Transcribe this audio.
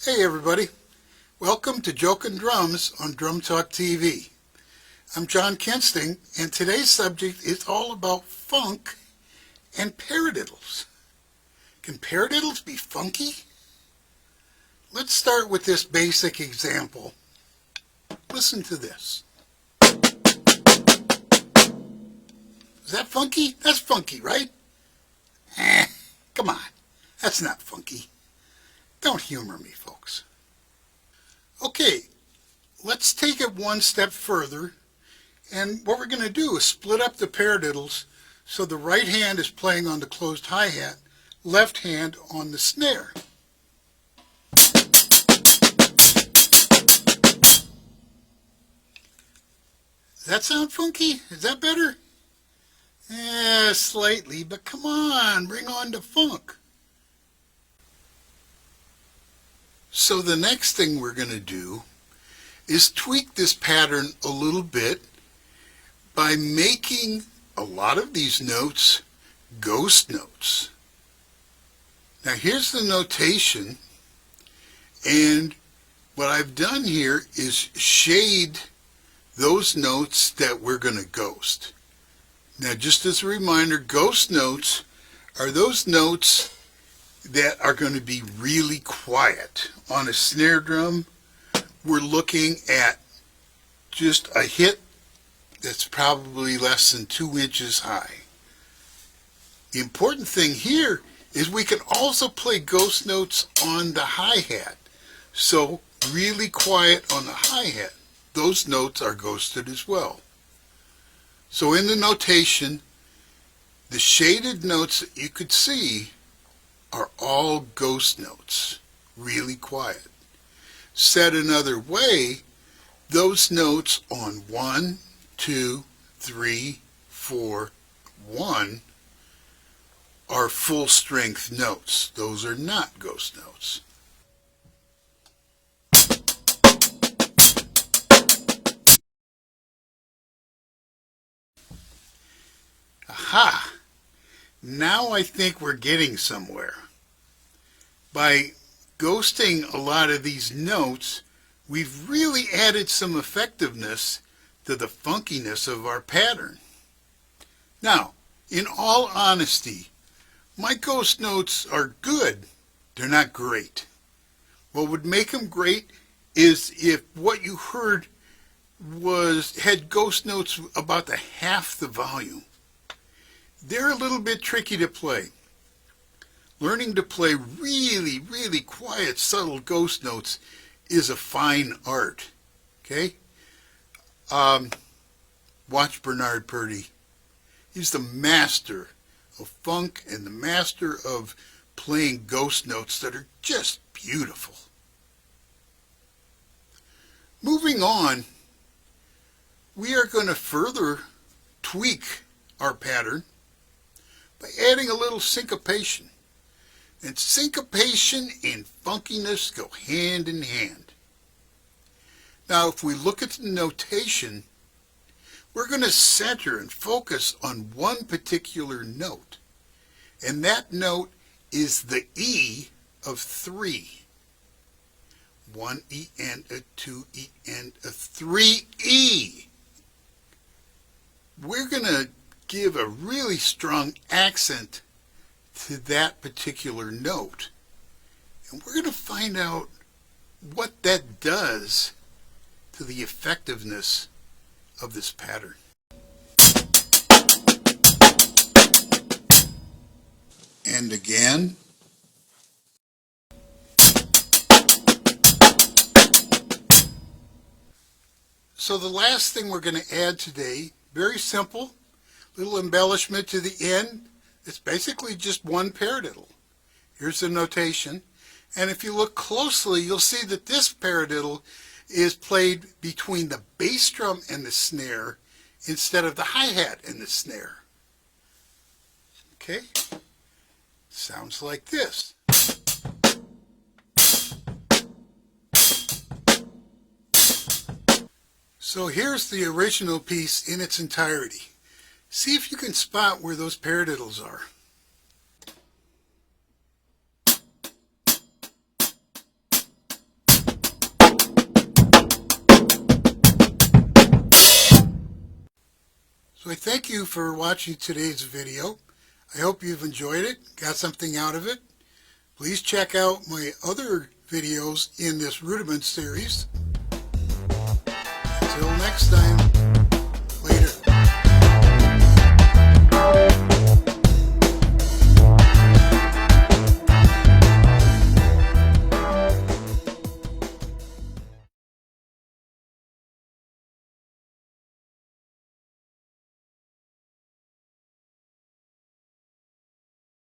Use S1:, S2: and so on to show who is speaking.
S1: Hey everybody, welcome to JoKin Drums on Drum Talk TV. I'm Jon Kinsting, and today's subject is all about funk and paradiddles. Can paradiddles be funky? Let's start with this basic example. Listen to this. Is that funky? That's funky, right? Come on, that's not funky. Don't humor me, folks. Okay, let's take it one step further, and what we're going to do is split up the paradiddles so the right hand is playing on the closed hi-hat, left hand on the snare. Does that sound funky? Is that better? Slightly, but come on, bring on the funk. So the next thing we're going to do is tweak this pattern a little bit by making a lot of these notes ghost notes. Now here's the notation, and what I've done here is shade those notes that we're going to ghost. Now just as a reminder, ghost notes are those notes that are going to be really quiet. On a snare drum, we're looking at just a hit that's probably less than 2 inches high. The important thing here is we can also play ghost notes on the hi-hat. So really quiet on the hi-hat. Those notes are ghosted as well. So in the notation, the shaded notes that you could see are all ghost notes, really quiet. Said another way, those notes on 1, 2, 3, 4, 1 are full strength notes. Those are not ghost notes. Aha! Now I think we're getting somewhere. By ghosting a lot of these notes, we've really added some effectiveness to the funkiness of our pattern. Now, in all honesty, my ghost notes are good. They're not great. What would make them great is if what you heard had ghost notes about half the volume. They're a little bit tricky to play. Learning to play really, really quiet, subtle ghost notes is a fine art. Okay? Watch Bernard Purdie. He's the master of funk and the master of playing ghost notes that are just beautiful. Moving on, we are going to further tweak our pattern by adding a little syncopation. And syncopation and funkiness go hand in hand. Now, if we look at the notation, we're going to center and focus on one particular note. And that note is the E of 3. 1 E and a 2 E and a 3 E. We're going to give a really strong accent to that particular note. And we're going to find out what that does to the effectiveness of this pattern. And again. So the last thing we're going to add today, very simple, little embellishment to the end. It's basically just one paradiddle. Here's the notation. And if you look closely, you'll see that this paradiddle is played between the bass drum and the snare instead of the hi-hat and the snare. Okay? Sounds like this. So here's the original piece in its entirety. See if you can spot where those paradiddles are. So I thank you for watching today's video. I hope you've enjoyed it, got something out of it. Please check out my other videos in this Rudiments series. Until next time.